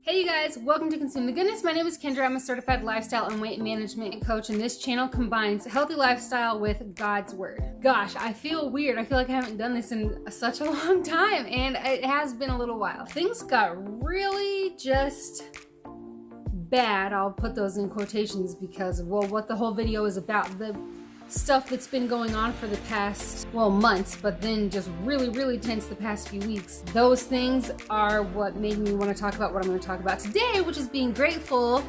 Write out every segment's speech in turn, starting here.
Hey you guys, welcome to Consume the Goodness. My name is Kendra. I'm a certified lifestyle and weight management coach, and this channel combines healthy lifestyle with God's word. Gosh, I feel weird. I feel like I haven't done this in such a long time, and it has been a little while. Things got really just bad. I'll put those in quotations because of, well, what the whole video is about. The stuff that's been going on for the past, well, months, but then just really tense the past few weeks. Those things are what made me want to talk about what I'm going to talk about today, which is being grateful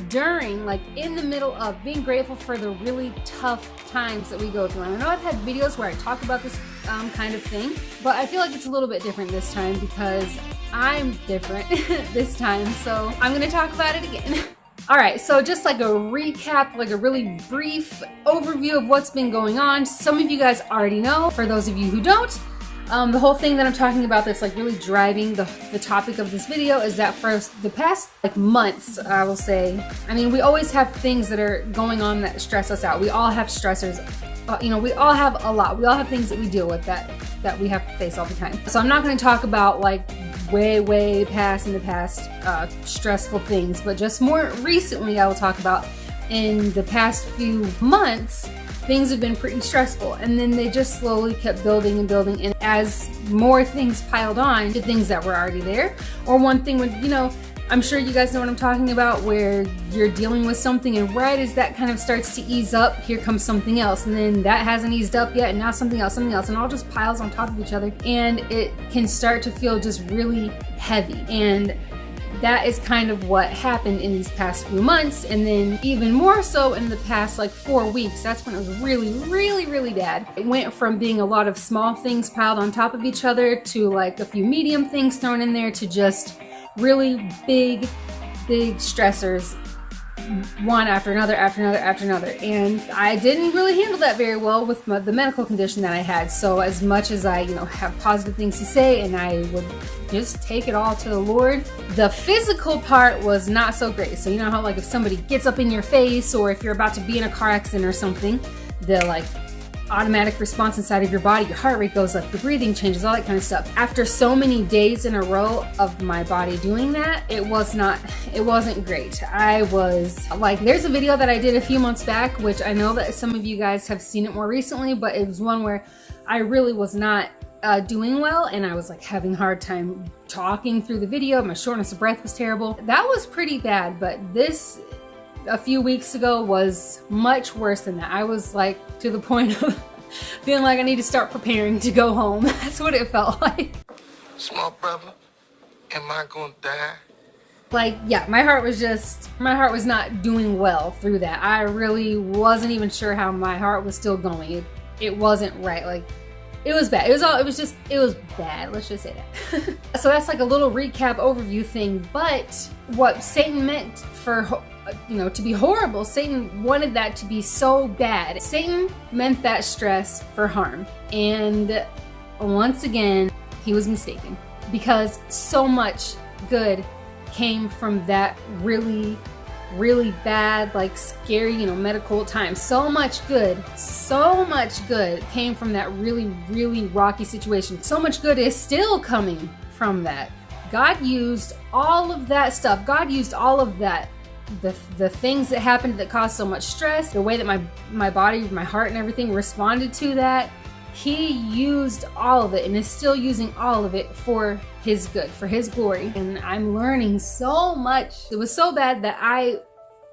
during, like in the middle of, being grateful for the really tough times that we go through. And I know I've had videos where I talk about this kind of thing, but I feel like it's a little bit different this time because I'm different this time. So I'm going to talk about it again. All right, so just like a recap, like a really brief overview of what's been going on. Some of you guys already know. For those of you who don't, the whole thing that I'm talking about that's like really driving the topic of this video is that for the past like months, I will say, I mean, we always have things that are going on that stress us out. We all have stressors. We all have a lot. We all have things that we deal with that we have to face all the time. So I'm not going to talk about like way past in the past stressful things, but just more recently I will talk about in the past few months things have been pretty stressful, and then they just slowly kept building and as more things piled on to things that were already there. Or one thing would, I'm sure you guys know what I'm talking about, where you're dealing with something and right as that kind of starts to ease up, here comes something else, and then that hasn't eased up yet, and now something else, and it all just piles on top of each other, and it can start to feel just really heavy. And that is kind of what happened in these past few months, and then even more so in the past like 4 weeks. That's when it was really bad. It went from being a lot of small things piled on top of each other to like a few medium things thrown in there to just really big stressors, one after another. And I didn't really handle that very well with the medical condition that I had. So as much as I, have positive things to say and I would just take it all to the Lord, the physical part was not so great. So you know how like if somebody gets up in your face, or if you're about to be in a car accident or something, the like automatic response inside of your body, your heart rate goes up, your breathing changes, all that kind of stuff. After so many days in a row of my body doing that, it wasn't great. I was like, there's a video that I did a few months back, which I know that some of you guys have seen it more recently, but it was one where I really was not doing well, and I was like having a hard time talking through the video. My shortness of breath was terrible. That was pretty bad, but this a few weeks ago was much worse than that. I was like to the point of feeling like I need to start preparing to go home. That's what it felt like. Small brother, am I gonna die? Like, yeah, my heart was not doing well through that. I really wasn't even sure how my heart was still going. It wasn't right. Like, it was bad. It was bad. Let's just say that. So that's like a little recap overview thing. But what Satan meant for, to be horrible, Satan wanted that to be so bad. Satan meant that stress for harm. And once again, he was mistaken, because so much good came from that really bad, like scary, medical time. So much good came from that really rocky situation. So much good is still coming from that. God used all of that stuff. God used all of that. The things that happened that caused so much stress, the way that my body, my heart and everything responded to that, he used all of it and is still using all of it for his good, for his glory. And I'm learning so much. It was so bad that I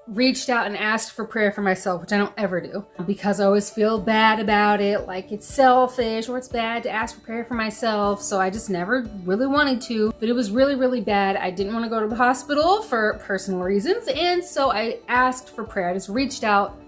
reached out and asked for prayer for myself, which I don't ever do because I always feel bad about it, like it's selfish or it's bad to ask for prayer for myself. So I just never really wanted to, but it was really bad. I didn't want to go to the hospital for personal reasons, and so I asked for prayer. I just reached out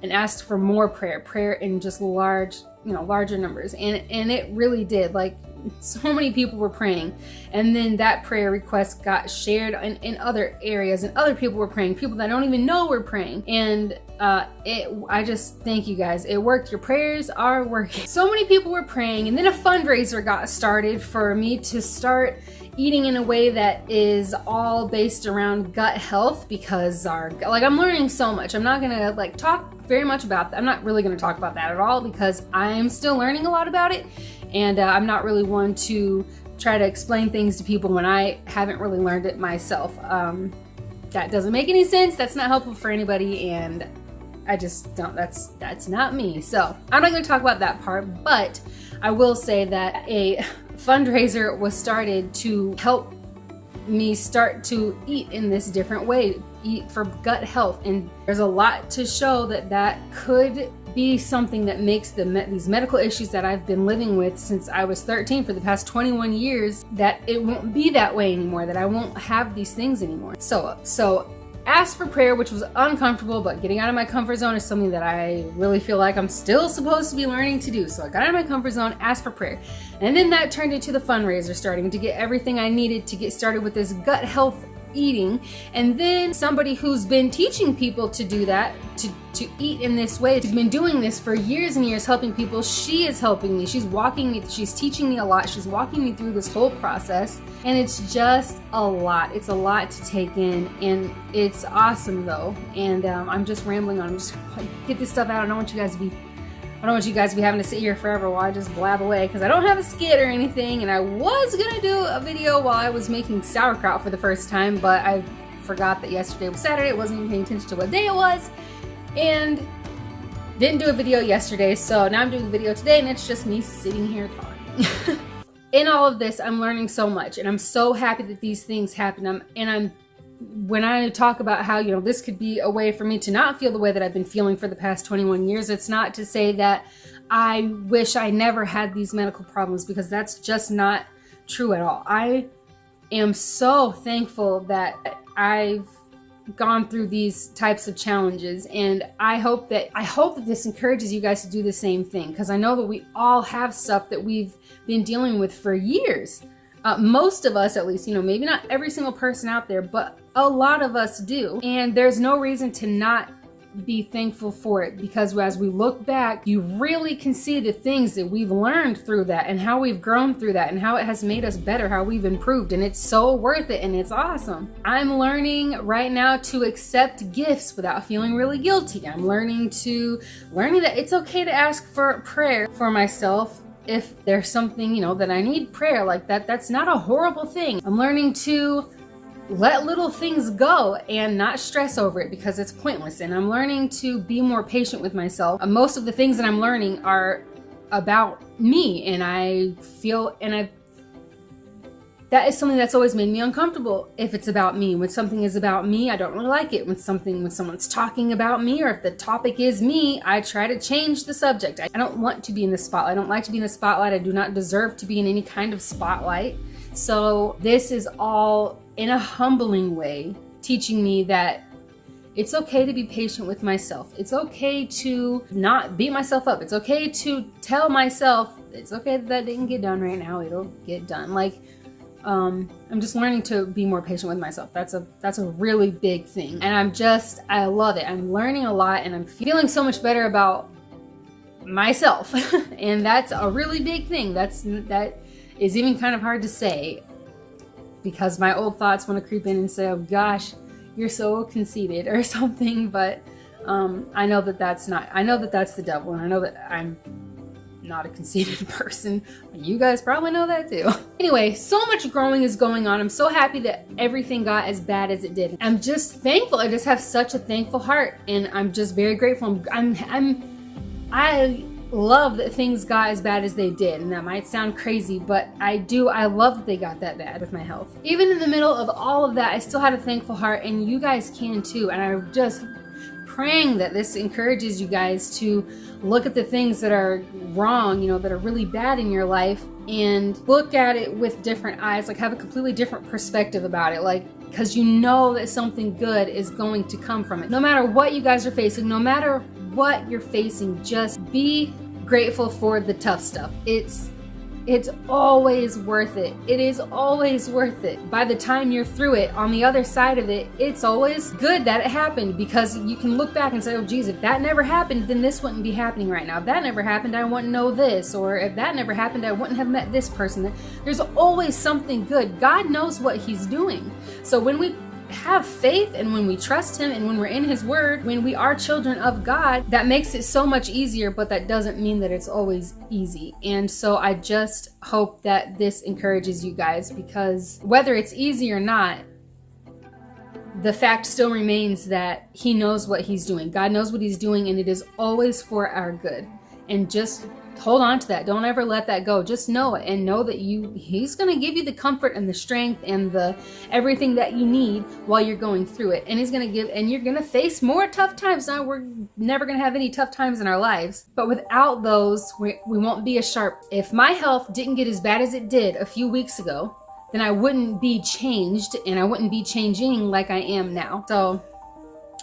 and asked for more prayer in just larger numbers, and it really did. Like, so many people were praying, and then that prayer request got shared in other areas, and other people were praying, people that I don't even know were praying, and I just thank you guys. It worked. Your prayers are working. So many people were praying, and then a fundraiser got started for me to start eating in a way that is all based around gut health, because I'm learning so much. I'm not gonna talk very much about that. I'm not really gonna talk about that at all, because I'm still learning a lot about it, and I'm not really one to try to explain things to people when I haven't really learned it myself. That doesn't make any sense. That's not helpful for anybody, and I just don't, that's not me. So I'm not going to talk about that part, but I will say that a fundraiser was started to help me start to eat in this different way, eat for gut health. And there's a lot to show that that could be something that makes these medical issues that I've been living with since I was 13 for the past 21 years, that it won't be that way anymore, that I won't have these things anymore. So asked for prayer, which was uncomfortable, but getting out of my comfort zone is something that I really feel like I'm still supposed to be learning to do. So I got out of my comfort zone, asked for prayer. And then that turned into the fundraiser, starting to get everything I needed to get started with this gut health eating. And then somebody who's been teaching people to do that, to eat in this way, who's been doing this for years and years, helping people, she is helping me. She's walking me, she's teaching me a lot. She's walking me through this whole process. And it's just a lot. It's a lot to take in, and it's awesome though. And I'm just rambling on. I'm just get this stuff out. I don't want you guys to be having to sit here forever while I just blab away, because I don't have a skit or anything. And I was gonna do a video while I was making sauerkraut for the first time, but I forgot that yesterday was Saturday. I wasn't even paying attention to what day it was, and didn't do a video yesterday. So now I'm doing a video today, and it's just me sitting here talking. In all of this, I'm learning so much, and I'm so happy that these things happen. When I talk about how, this could be a way for me to not feel the way that I've been feeling for the past 21 years, it's not to say that I wish I never had these medical problems, because that's just not true at all. I am so thankful that I've gone through these types of challenges, and I hope that this encourages you guys to do the same thing, because I know that we all have stuff that we've been dealing with for years. Most of us, at least, maybe not every single person out there, but a lot of us do. And there's no reason to not be thankful for it, because as we look back, you really can see the things that we've learned through that, and how we've grown through that, and how it has made us better, how we've improved, and it's so worth it, and it's awesome. I'm learning right now to accept gifts without feeling really guilty. I'm learning that it's okay to ask for prayer for myself if there's something, that I need prayer like that. That's not a horrible thing. I'm learning to let little things go and not stress over it, because it's pointless. And I'm learning to be more patient with myself. Most of the things that I'm learning are about me, and that is something that's always made me uncomfortable. If it's about me, when something is about me, I don't really like it. When someone's talking about me, or if the topic is me, I try to change the subject. I don't want to be in the spotlight. I don't like to be in the spotlight. I do not deserve to be in any kind of spotlight. So this is all, in a humbling way, teaching me that it's okay to be patient with myself. It's okay to not beat myself up. It's okay to tell myself it's okay that didn't get done right now. It'll get done. I'm just learning to be more patient with myself. That's a really big thing. And I love it. I'm learning a lot, and I'm feeling so much better about myself. And that's a really big thing. That is even kind of hard to say, because my old thoughts want to creep in and say, oh gosh, you're so conceited or something. But I know that that's the devil, and I know that I'm not a conceited person. You guys probably know that too. Anyway, so much growing is going on. I'm so happy that everything got as bad as it did. I'm just thankful. I just have such a thankful heart, and I'm just very grateful. I love that things got as bad as they did, and that might sound crazy, but I love that they got that bad with my health. Even in the middle of all of that, I still had a thankful heart, and you guys can too. And I'm just praying that this encourages you guys to look at the things that are wrong, that are really bad in your life, and look at it with different eyes, have a completely different perspective about it, because you know that something good is going to come from it. No matter what you guys are facing, no matter what you're facing, just be grateful for the tough stuff. It's always worth it. It is always worth it. By the time you're through it, on the other side of it, it's always good that it happened, because you can look back and say, oh geez, if that never happened, then this wouldn't be happening right now. If that never happened, I wouldn't know this. Or if that never happened, I wouldn't have met this person. There's always something good. God knows what he's doing. So when we have faith and when we trust him and when we're in his word, when we are children of God, that makes it so much easier, but that doesn't mean that it's always easy. And so I just hope that this encourages you guys, because whether it's easy or not, the fact still remains that he knows what he's doing. God knows what he's doing, and it is always for our good. And just hold on to that. Don't ever let that go. Just know it, and know that he's going to give you the comfort and the strength and the everything that you need while you're going through it. And you're going to face more tough times. Now, we're never going to have any tough times in our lives, but without those, we won't be as sharp. If my health didn't get as bad as it did a few weeks ago, then I wouldn't be changed, and I wouldn't be changing like I am now. So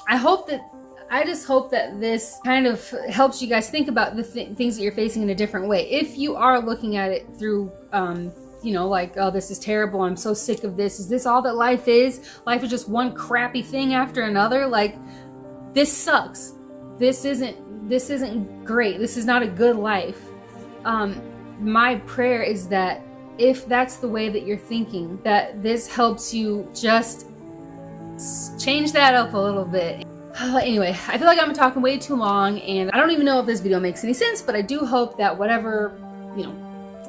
I just hope that this kind of helps you guys think about the things that you're facing in a different way. If you are looking at it through, like, oh, this is terrible, I'm so sick of this. Is this all that life is? Life is just one crappy thing after another. Like, this sucks. This isn't great. This is not a good life. My prayer is that if that's the way that you're thinking, that this helps you just change that up a little bit. Anyway, I feel like I'm talking way too long, and I don't even know if this video makes any sense, but I do hope that whatever,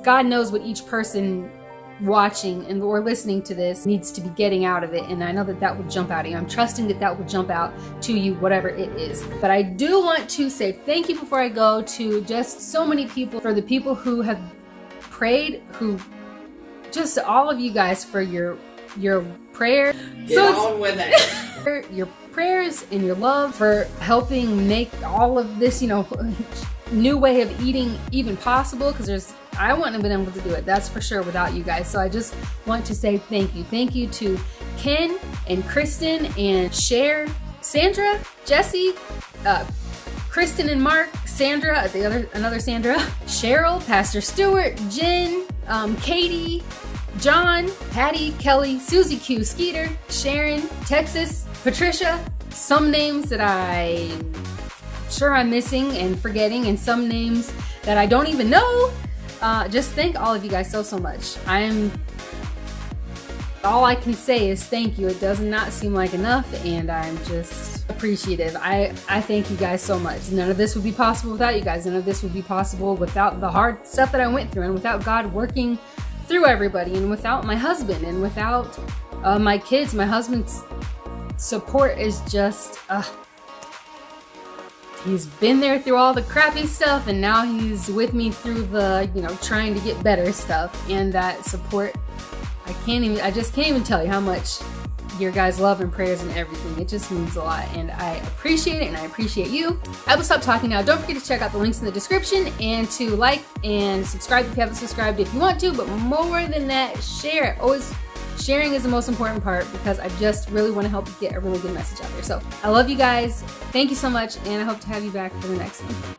God knows what each person watching and or listening to this needs to be getting out of it, and I know that will jump out at you. I'm trusting that will jump out to you, whatever it is. But I do want to say thank you before I go to just so many people, for the people who have prayed, just all of you guys for your prayer. Get on with it. Your prayers and your love for helping make all of this, new way of eating even possible, because I wouldn't have been able to do it, that's for sure, without you guys. So I just want to say thank you. Thank you to Ken and Kristen and Cher, Sandra, Jesse, Kristen and Mark, Sandra, another Sandra, Cheryl, Pastor Stewart, Jen, Katie, John, Patty, Kelly, Susie Q, Skeeter, Sharon, Texas, Patricia, some names that I'm sure I'm missing and forgetting, and some names that I don't even know. Just thank all of you guys so much. All I can say is thank you. It does not seem like enough, and I'm just appreciative. I thank you guys so much. None of this would be possible without you guys. None of this would be possible without the hard stuff that I went through, and without God working through everybody, and without my husband, and without my kids. My husband's support is just he's been there through all the crappy stuff, and now he's with me through the trying to get better stuff. And that support, I just can't even tell you how much your guys' love and prayers and everything. It just means a lot, and I appreciate it, and I appreciate you. I will stop talking now. Don't forget to check out the links in the description, and to like and subscribe if you haven't subscribed if you want to, but more than that, share. Always sharing is the most important part, because I just really want to help get a really good message out there. So I love you guys. Thank you so much, and I hope to have you back for the next one.